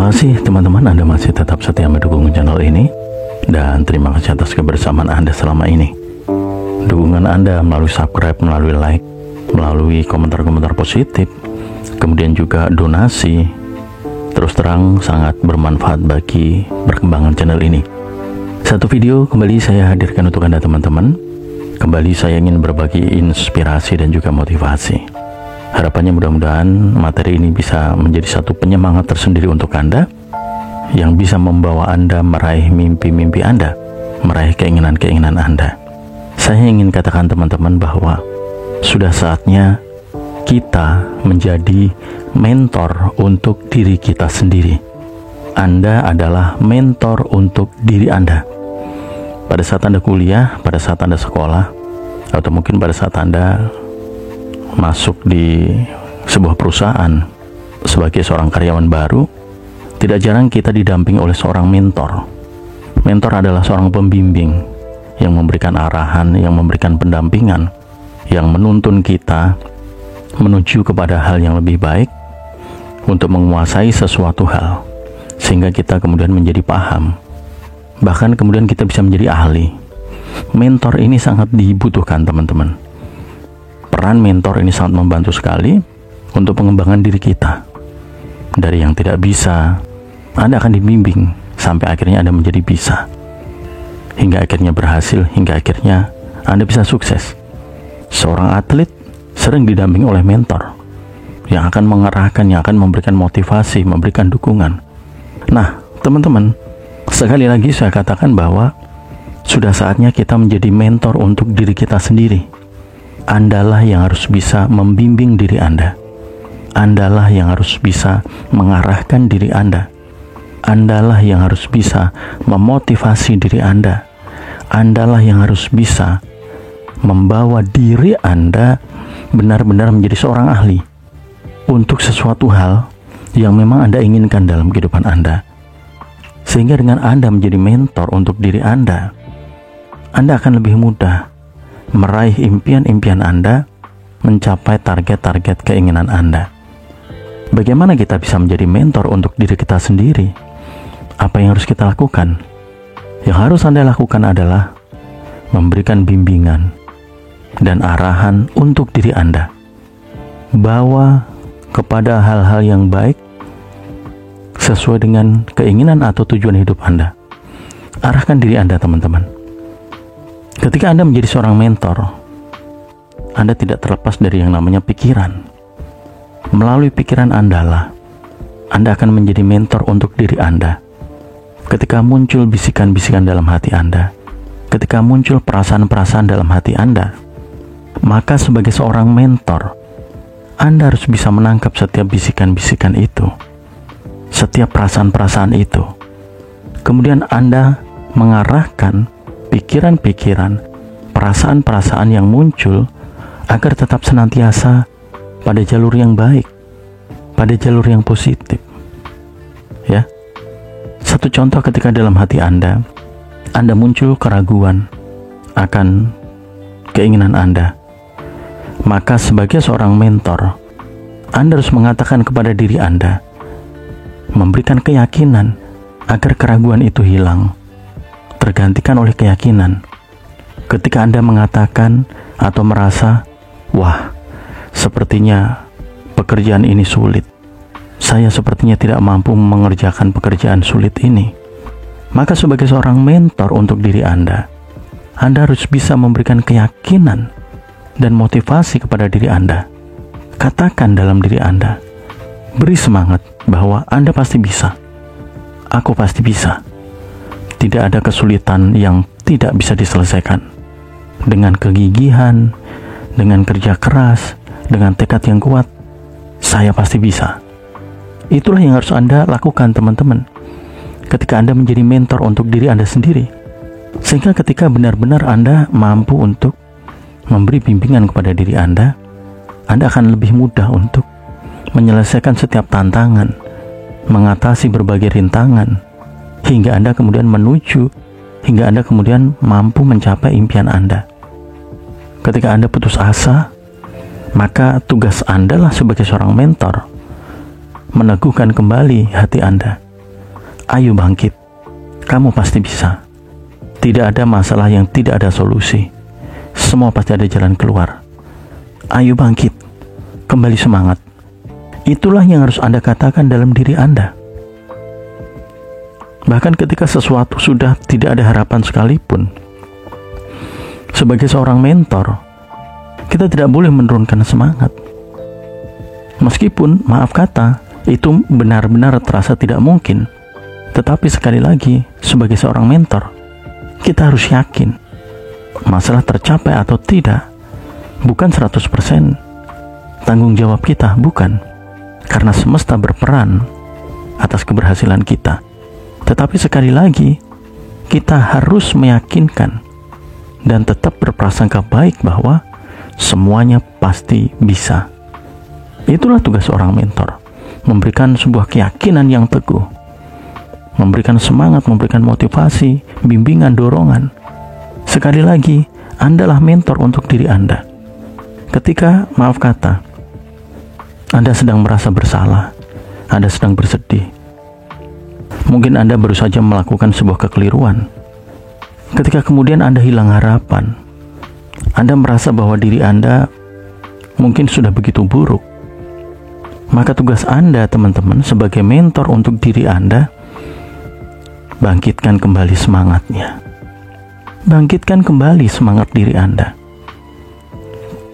Terima kasih teman-teman, Anda masih tetap setia mendukung channel ini. Dan terima kasih atas kebersamaan Anda selama ini. Dukungan Anda melalui subscribe, melalui like, melalui komentar-komentar positif, kemudian juga donasi, terus terang sangat bermanfaat bagi perkembangan channel ini. Satu video kembali saya hadirkan untuk Anda teman-teman. Kembali saya ingin berbagi inspirasi dan juga motivasi. Harapannya mudah-mudahan materi ini bisa menjadi satu penyemangat tersendiri untuk Anda, yang bisa membawa Anda meraih mimpi-mimpi Anda, meraih keinginan-keinginan Anda. Saya ingin katakan teman-teman bahwa sudah saatnya kita menjadi mentor untuk diri kita sendiri. Anda adalah mentor untuk diri Anda. Pada saat Anda kuliah, pada saat Anda sekolah, atau mungkin pada saat Anda masuk di sebuah perusahaan sebagai seorang karyawan baru, tidak jarang kita didampingi oleh seorang mentor. Mentor adalah seorang pembimbing yang memberikan arahan, yang memberikan pendampingan, yang menuntun kita menuju kepada hal yang lebih baik untuk menguasai sesuatu hal, sehingga kita kemudian menjadi paham, bahkan kemudian kita bisa menjadi ahli. Mentor ini sangat dibutuhkan teman-teman. Peran mentor ini sangat membantu sekali untuk pengembangan diri kita. Dari yang tidak bisa, Anda akan dibimbing sampai akhirnya Anda menjadi bisa, hingga akhirnya berhasil, hingga akhirnya Anda bisa sukses. Seorang atlet sering didampingi oleh mentor yang akan mengarahkan, yang akan memberikan motivasi, memberikan dukungan. Nah teman-teman, sekali lagi saya katakan bahwa sudah saatnya kita menjadi mentor untuk diri kita sendiri. Andalah yang harus bisa membimbing diri Anda. Andalah yang harus bisa mengarahkan diri Anda. Andalah yang harus bisa memotivasi diri Anda. Andalah yang harus bisa membawa diri Anda benar-benar menjadi seorang ahli untuk sesuatu hal yang memang Anda inginkan dalam kehidupan Anda. Sehingga dengan Anda menjadi mentor untuk diri Anda akan lebih mudah meraih impian-impian Anda, mencapai target-target keinginan Anda. Bagaimana kita bisa menjadi mentor untuk diri kita sendiri? Apa yang harus kita lakukan? Yang harus Anda lakukan adalah memberikan bimbingan dan arahan untuk diri Anda. Bawa kepada hal-hal yang baik sesuai dengan keinginan atau tujuan hidup Anda. Arahkan diri Anda teman-teman. Ketika Anda menjadi seorang mentor, Anda tidak terlepas dari yang namanya pikiran. Melalui pikiran Anda akan menjadi mentor untuk diri Anda. Ketika muncul bisikan-bisikan dalam hati Anda, ketika muncul perasaan-perasaan dalam hati Anda, maka sebagai seorang mentor, Anda harus bisa menangkap setiap bisikan-bisikan itu, setiap perasaan-perasaan itu. Kemudian Anda mengarahkan pikiran-pikiran, perasaan-perasaan yang muncul agar tetap senantiasa pada jalur yang baik, pada jalur yang positif. Ya. Satu contoh, ketika dalam hati Anda muncul keraguan akan keinginan Anda, maka sebagai seorang mentor, Anda harus mengatakan kepada diri Anda, memberikan keyakinan agar keraguan itu hilang, tergantikan oleh keyakinan. Ketika Anda mengatakan atau merasa, wah, sepertinya pekerjaan ini sulit, saya sepertinya tidak mampu mengerjakan pekerjaan sulit ini, maka sebagai seorang mentor untuk diri Anda harus bisa memberikan keyakinan dan motivasi kepada diri Anda. Katakan dalam diri Anda, beri semangat bahwa Anda pasti bisa. Aku pasti bisa. Tidak ada kesulitan yang tidak bisa diselesaikan. Dengan kegigihan, dengan kerja keras, dengan tekad yang kuat, saya pasti bisa. Itulah yang harus Anda lakukan teman-teman, ketika Anda menjadi mentor untuk diri Anda sendiri. Sehingga ketika benar-benar Anda mampu untuk memberi bimbingan kepada diri Anda akan lebih mudah untuk menyelesaikan setiap tantangan, mengatasi berbagai rintangan, hingga Anda kemudian hingga Anda kemudian mampu mencapai impian Anda. Ketika Anda putus asa, maka tugas Anda sebagai seorang mentor meneguhkan kembali hati Anda, Ayo bangkit, kamu pasti bisa. Tidak ada masalah yang tidak ada solusi. Semua pasti ada jalan keluar. Ayo bangkit, kembali semangat. Itulah yang harus Anda katakan dalam diri Anda. Bahkan ketika sesuatu sudah tidak ada harapan sekalipun, sebagai seorang mentor, kita tidak boleh menurunkan semangat. Meskipun, maaf kata, itu benar-benar terasa tidak mungkin. Tetapi sekali lagi, sebagai seorang mentor, kita harus yakin masalah tercapai atau tidak bukan 100% tanggung jawab kita, bukan. Karena semesta berperan atas keberhasilan kita. Tetapi sekali lagi, kita harus meyakinkan dan tetap berprasangka baik bahwa semuanya pasti bisa. Itulah tugas seorang mentor, memberikan sebuah keyakinan yang teguh, memberikan semangat, memberikan motivasi, bimbingan, dorongan. Sekali lagi, Andalah mentor untuk diri Anda. Ketika, maaf kata, Anda sedang merasa bersalah, Anda sedang bersedih, mungkin Anda baru saja melakukan sebuah kekeliruan. Ketika kemudian Anda hilang harapan, Anda merasa bahwa diri Anda mungkin sudah begitu buruk, maka tugas Anda, teman-teman, sebagai mentor untuk diri Anda, bangkitkan kembali semangatnya. Bangkitkan kembali semangat diri Anda.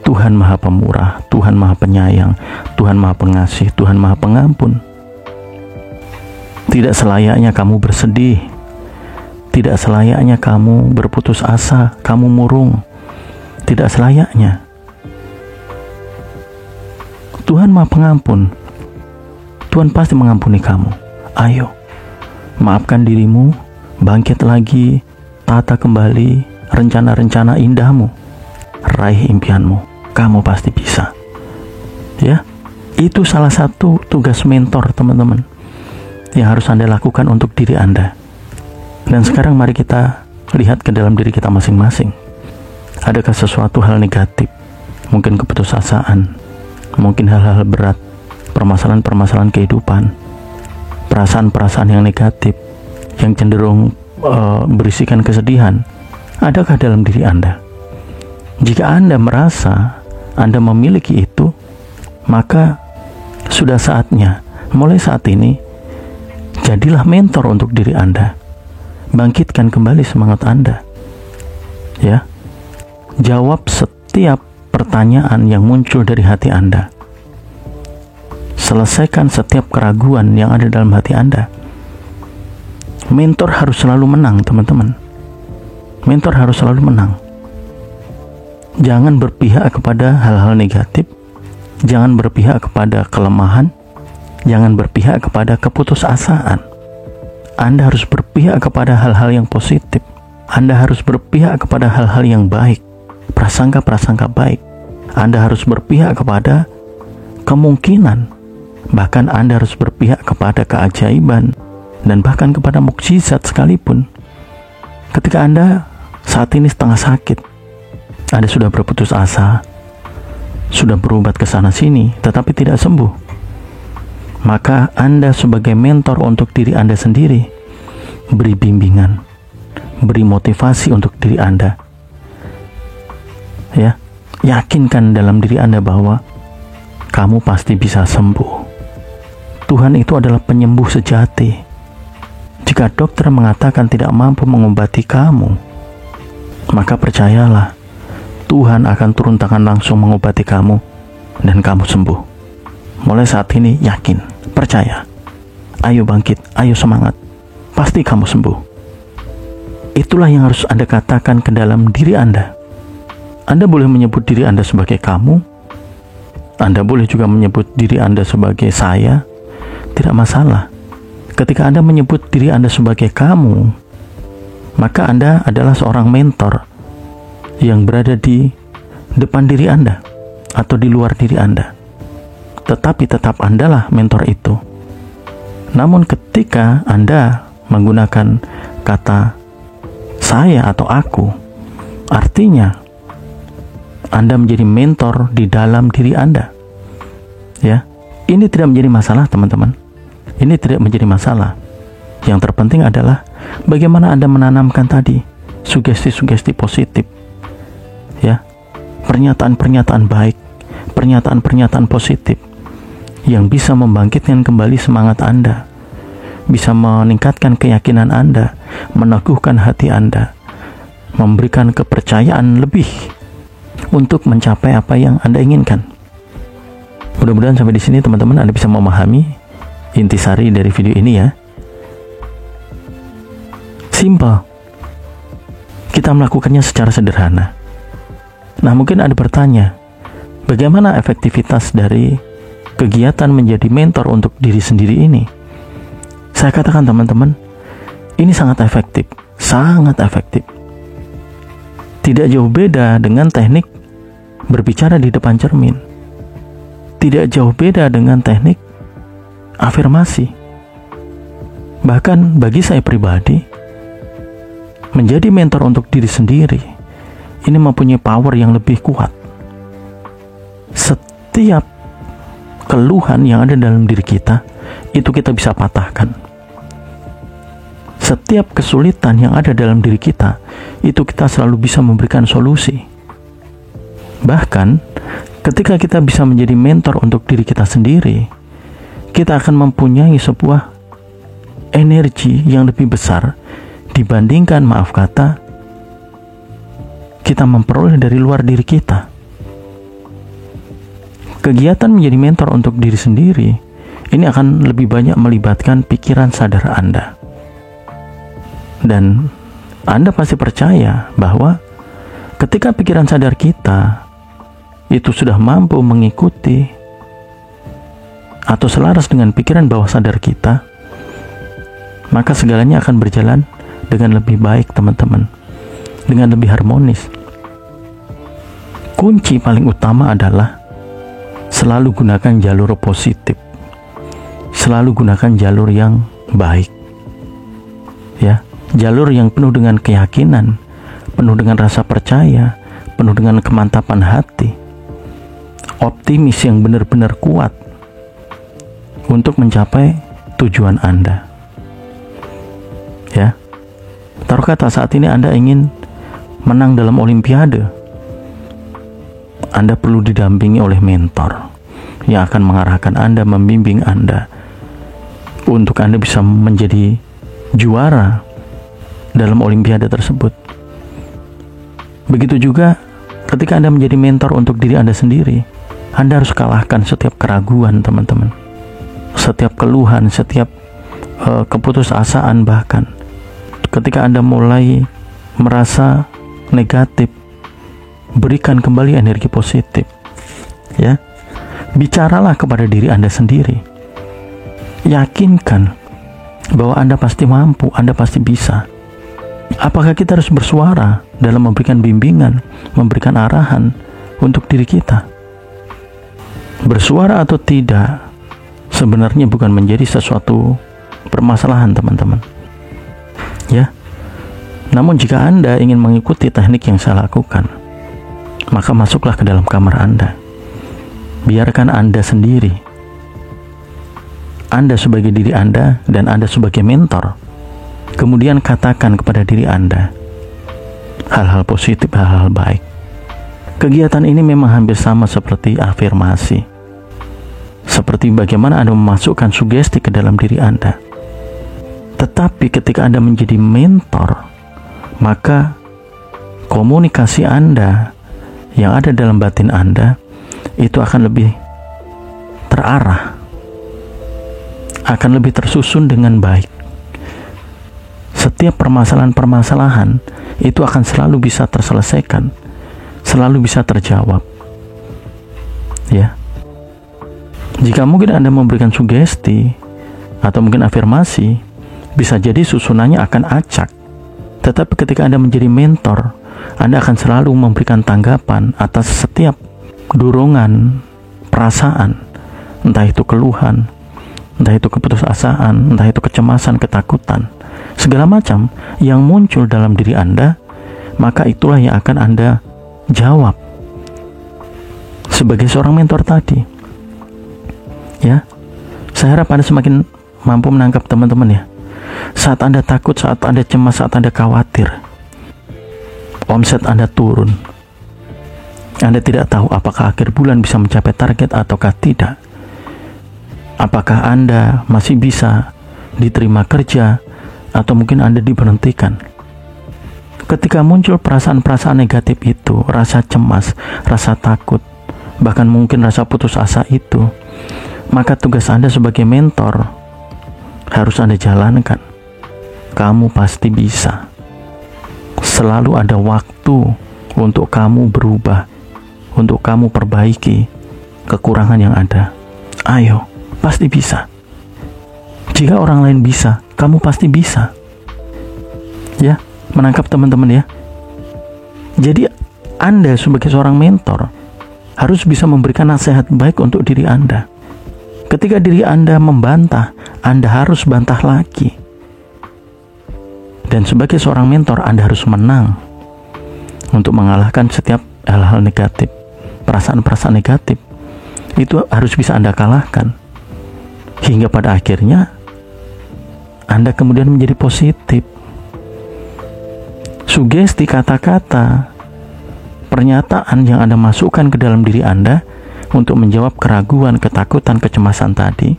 Tuhan Maha Pemurah, Tuhan Maha Penyayang, Tuhan Maha Pengasih, Tuhan Maha Pengampun. Tidak selayaknya kamu bersedih, tidak selayaknya kamu berputus asa, kamu murung. Tidak selayaknya. Tuhan Maha Pengampun. Tuhan pasti mengampuni kamu. Ayo, maafkan dirimu, bangkit lagi, tata kembali rencana-rencana indahmu, raih impianmu. Kamu pasti bisa. Ya, itu salah satu tugas mentor, teman-teman, yang harus Anda lakukan untuk diri Anda. Dan sekarang mari kita lihat ke dalam diri kita masing-masing. Adakah sesuatu hal negatif, mungkin keputusasaan, mungkin hal-hal berat, permasalahan-permasalahan kehidupan, perasaan-perasaan yang negatif, yang cenderung berisikan kesedihan, adakah dalam diri Anda? Jika Anda merasa Anda memiliki itu, maka sudah saatnya, mulai saat ini, jadilah mentor untuk diri Anda. Bangkitkan kembali semangat Anda. Ya, jawab setiap pertanyaan yang muncul dari hati Anda. Selesaikan setiap keraguan yang ada dalam hati Anda. Mentor harus selalu menang, teman-teman. Mentor harus selalu menang. Jangan berpihak kepada hal-hal negatif. Jangan berpihak kepada kelemahan. Jangan berpihak kepada keputusasaan. Anda harus berpihak kepada hal-hal yang positif. Anda harus berpihak kepada hal-hal yang baik, prasangka-prasangka baik. Anda harus berpihak kepada kemungkinan. Bahkan Anda harus berpihak kepada keajaiban dan bahkan kepada mukjizat sekalipun. Ketika Anda saat ini setengah sakit, Anda sudah berputus asa, sudah berobat ke sana sini, tetapi tidak sembuh, maka Anda sebagai mentor untuk diri Anda sendiri, beri bimbingan, beri motivasi untuk diri Anda. Ya, yakinkan dalam diri Anda bahwa kamu pasti bisa sembuh. Tuhan itu adalah penyembuh sejati. Jika dokter mengatakan tidak mampu mengobati kamu, maka percayalah, Tuhan akan turun tangan langsung mengobati kamu dan kamu sembuh. Mulai saat ini yakin, percaya. Ayo bangkit, ayo semangat. Pasti kamu sembuh. Itulah yang harus Anda katakan ke dalam diri Anda. Anda boleh menyebut diri Anda sebagai kamu. Anda boleh juga menyebut diri Anda sebagai saya. Tidak masalah. Ketika Anda menyebut diri Anda sebagai kamu, maka Anda adalah seorang mentor yang berada di depan diri Anda atau di luar diri Anda. Tetapi tetap Andalah mentor itu. Namun ketika Anda menggunakan kata saya atau aku, artinya Anda menjadi mentor di dalam diri Anda. Ya, ini tidak menjadi masalah, teman-teman. Ini tidak menjadi masalah. Yang terpenting adalah bagaimana Anda menanamkan tadi sugesti-sugesti positif, ya, pernyataan-pernyataan baik, pernyataan-pernyataan positif yang bisa membangkitkan kembali semangat Anda, bisa meningkatkan keyakinan Anda, meneguhkan hati Anda, memberikan kepercayaan lebih untuk mencapai apa yang Anda inginkan. Mudah-mudahan sampai di sini teman-teman Anda bisa memahami intisari dari video ini ya. Simple. Kita melakukannya secara sederhana. Nah, mungkin Anda bertanya, bagaimana efektivitas dari kegiatan menjadi mentor untuk diri sendiri ini? Saya katakan teman-teman, ini sangat efektif, sangat efektif. Tidak jauh beda dengan teknik berbicara di depan cermin. Tidak jauh beda dengan teknik afirmasi. Bahkan bagi saya pribadi, menjadi mentor untuk diri sendiri ini mempunyai power yang lebih kuat. Setiap keluhan yang ada dalam diri kita, itu kita bisa patahkan. Setiap kesulitan yang ada dalam diri kita, itu kita selalu bisa memberikan solusi. Bahkan, ketika kita bisa menjadi mentor untuk diri kita sendiri, kita akan mempunyai sebuah energi yang lebih besar dibandingkan, maaf kata, kita memperoleh dari luar diri kita. Kegiatan menjadi mentor untuk diri sendiri ini akan lebih banyak melibatkan pikiran sadar Anda. Dan Anda pasti percaya bahwa ketika pikiran sadar kita itu sudah mampu mengikuti atau selaras dengan pikiran bawah sadar kita, maka segalanya akan berjalan dengan lebih baik teman-teman, dengan lebih harmonis. Kunci paling utama adalah selalu gunakan jalur positif, selalu gunakan jalur yang baik, ya, jalur yang penuh dengan keyakinan, penuh dengan rasa percaya, penuh dengan kemantapan hati, optimis yang benar-benar kuat untuk mencapai tujuan Anda. Ya, taruh kata saat ini Anda ingin menang dalam olimpiade, Anda perlu didampingi oleh mentor yang akan mengarahkan Anda, membimbing Anda untuk Anda bisa menjadi juara dalam olimpiade tersebut. Begitu juga ketika Anda menjadi mentor untuk diri Anda sendiri, Anda harus kalahkan setiap keraguan teman-teman, setiap keluhan, setiap keputusasaan. Bahkan ketika Anda mulai merasa negatif, berikan kembali energi positif, ya. Bicaralah kepada diri Anda sendiri. Yakinkan bahwa Anda pasti mampu, Anda pasti bisa. Apakah kita harus bersuara dalam memberikan bimbingan, memberikan arahan untuk diri kita? Bersuara atau tidak sebenarnya bukan menjadi sesuatu permasalahan teman-teman, ya. Namun jika Anda ingin mengikuti teknik yang saya lakukan, maka masuklah ke dalam kamar Anda. Biarkan Anda sendiri, Anda sebagai diri Anda dan Anda sebagai mentor. Kemudian katakan kepada diri Anda hal-hal positif, hal-hal baik. Kegiatan ini memang hampir sama seperti afirmasi, seperti bagaimana Anda memasukkan sugesti ke dalam diri Anda. Tetapi ketika Anda menjadi mentor, maka komunikasi Anda yang ada dalam batin Anda itu akan lebih terarah, akan lebih tersusun dengan baik. Setiap permasalahan-permasalahan itu akan selalu bisa terselesaikan, selalu bisa terjawab, ya. Jika mungkin Anda memberikan sugesti atau mungkin afirmasi, bisa jadi susunannya akan acak. Tetapi ketika Anda menjadi mentor, Anda akan selalu memberikan tanggapan atas setiap dorongan perasaan, entah itu keluhan, entah itu keputusasaan, entah itu kecemasan, ketakutan, segala macam yang muncul dalam diri Anda, maka itulah yang akan Anda jawab sebagai seorang mentor tadi, ya. Saya harap Anda semakin mampu menangkap teman-teman, ya. Saat Anda takut, saat Anda cemas, saat Anda khawatir, omset Anda turun. Anda tidak tahu apakah akhir bulan bisa mencapai target ataukah tidak. Apakah Anda masih bisa diterima kerja atau mungkin Anda diberhentikan. Ketika muncul perasaan-perasaan negatif itu, rasa cemas, rasa takut, bahkan mungkin rasa putus asa itu, maka tugas Anda sebagai mentor harus Anda jalankan. Kamu pasti bisa. Selalu ada waktu untuk kamu berubah, untuk kamu perbaiki kekurangan yang ada. Ayo, pasti bisa. Jika orang lain bisa, kamu pasti bisa. Ya, menangkap teman-teman ya. Jadi Anda sebagai seorang mentor harus bisa memberikan nasihat baik untuk diri Anda. Ketika diri Anda membantah, Anda harus bantah lagi. Dan sebagai seorang mentor, Anda harus menang untuk mengalahkan setiap hal-hal negatif, perasaan-perasaan negatif. Itu harus bisa Anda kalahkan. Hingga pada akhirnya Anda kemudian menjadi positif. Sugesti, kata-kata, pernyataan yang Anda masukkan ke dalam diri Anda untuk menjawab keraguan, ketakutan, kecemasan tadi,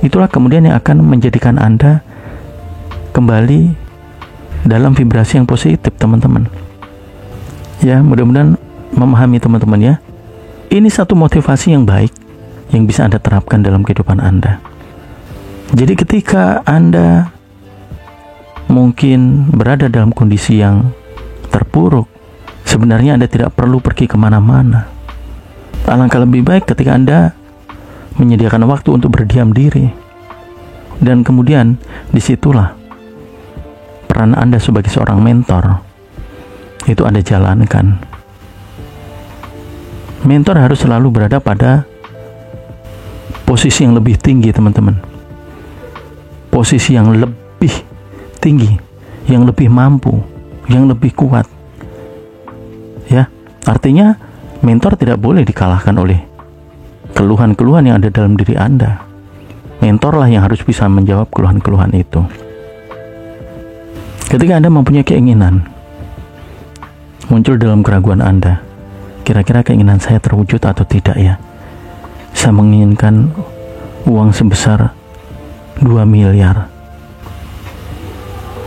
itulah kemudian yang akan menjadikan Anda kembali dalam vibrasi yang positif, teman-teman. Ya, mudah-mudahan memahami teman-teman ya. Ini satu motivasi yang baik yang bisa Anda terapkan dalam kehidupan Anda. Jadi ketika Anda mungkin berada dalam kondisi yang terpuruk, sebenarnya Anda tidak perlu pergi kemana-mana. Alangkah lebih baik ketika Anda menyediakan waktu untuk berdiam diri. Dan kemudian disitulah peran Anda sebagai seorang mentor itu Anda jalankan. Mentor harus selalu berada pada posisi yang lebih tinggi, teman-teman. Posisi yang lebih tinggi, yang lebih mampu, yang lebih kuat. Ya, artinya mentor tidak boleh dikalahkan oleh keluhan-keluhan yang ada dalam diri Anda. Mentorlah yang harus bisa menjawab keluhan-keluhan itu. Ketika Anda mempunyai keinginan muncul dalam keraguan Anda, kira-kira keinginan saya terwujud atau tidak ya? Saya menginginkan uang sebesar 2 miliar.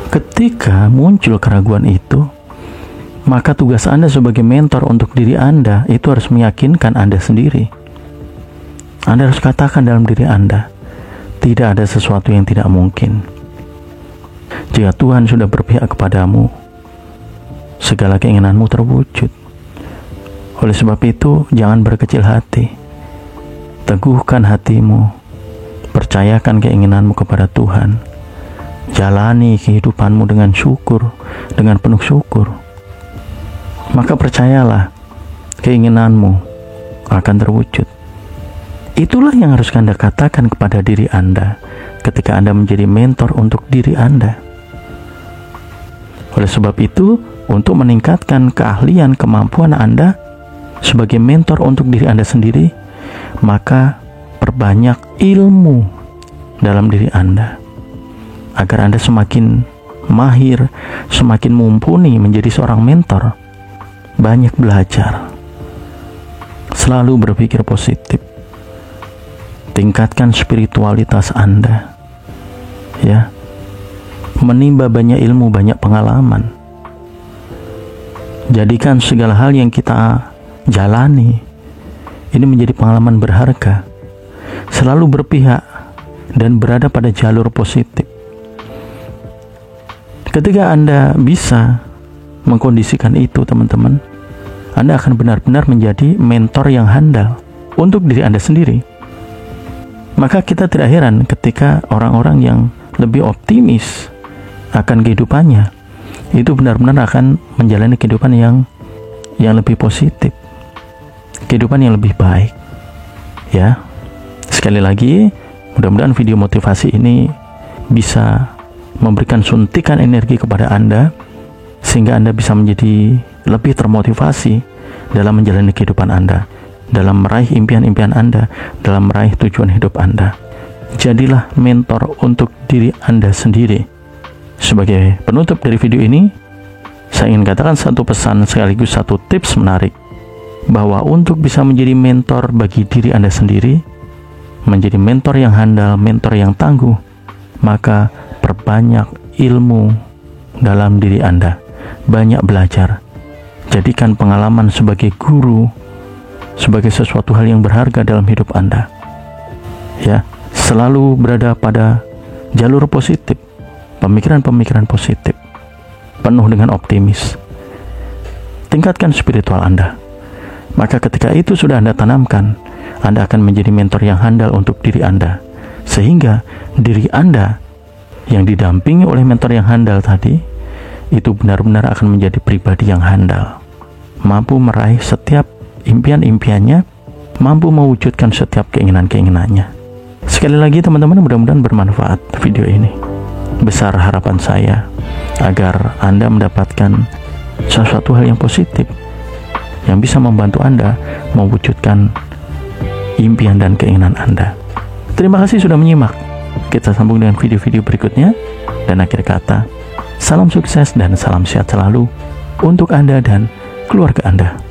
Ketika muncul keraguan itu, maka tugas Anda sebagai mentor untuk diri Anda itu harus meyakinkan Anda sendiri. Anda harus katakan dalam diri Anda, tidak ada sesuatu yang tidak mungkin. Jika Tuhan sudah berpihak kepadamu, segala keinginanmu terwujud. Oleh sebab itu, jangan berkecil hati. Teguhkan hatimu. Percayakan keinginanmu kepada Tuhan. Jalani kehidupanmu dengan syukur, dengan penuh syukur. Maka percayalah, keinginanmu akan terwujud. Itulah yang harus Anda katakan kepada diri Anda ketika Anda menjadi mentor untuk diri Anda. Oleh sebab itu, untuk meningkatkan keahlian, kemampuan Anda sebagai mentor untuk diri Anda sendiri, maka perbanyak ilmu dalam diri Anda agar Anda semakin mahir, semakin mumpuni menjadi seorang mentor. Banyak belajar, selalu berpikir positif, tingkatkan spiritualitas Anda, ya, menimba banyak ilmu, banyak pengalaman. Jadikan segala hal yang kita jalani ini menjadi pengalaman berharga. Selalu berpihak dan berada pada jalur positif. Ketika Anda bisa mengkondisikan itu, teman-teman, Anda akan benar-benar menjadi mentor yang handal untuk diri Anda sendiri. Maka kita tidak heran ketika orang-orang yang lebih optimis akan kehidupannya itu benar-benar akan menjalani kehidupan yang lebih positif, kehidupan yang lebih baik. Ya, sekali lagi, mudah-mudahan video motivasi ini bisa memberikan suntikan energi kepada Anda sehingga Anda bisa menjadi lebih termotivasi dalam menjalani kehidupan Anda, dalam meraih impian-impian Anda, dalam meraih tujuan hidup Anda. jadilah mentor untuk diri Anda sendiri. Sebagai penutup dari video ini, saya ingin katakan satu pesan sekaligus satu tips menarik, bahwa untuk bisa menjadi mentor bagi diri Anda sendiri, menjadi mentor yang handal, mentor yang tangguh, maka perbanyak ilmu dalam diri Anda, banyak belajar. Jadikan pengalaman sebagai guru, sebagai sesuatu hal yang berharga dalam hidup Anda. Ya, selalu berada pada jalur positif, pemikiran-pemikiran positif, penuh dengan optimis. Tingkatkan spiritual Anda. Maka ketika itu sudah Anda tanamkan, Anda akan menjadi mentor yang handal untuk diri Anda, sehingga diri Anda yang didampingi oleh mentor yang handal tadi itu benar-benar akan menjadi pribadi yang handal, mampu meraih setiap impian-impiannya, mampu mewujudkan setiap keinginan-keinginannya. Sekali lagi teman-teman, mudah-mudahan bermanfaat video ini. Besar harapan saya agar Anda mendapatkan sesuatu hal yang positif yang bisa membantu Anda mewujudkan impian dan keinginan Anda. Terima kasih sudah menyimak. Kita sambung dengan video-video berikutnya. Dan akhir kata, salam sukses dan salam sehat selalu untuk Anda dan keluarga Anda.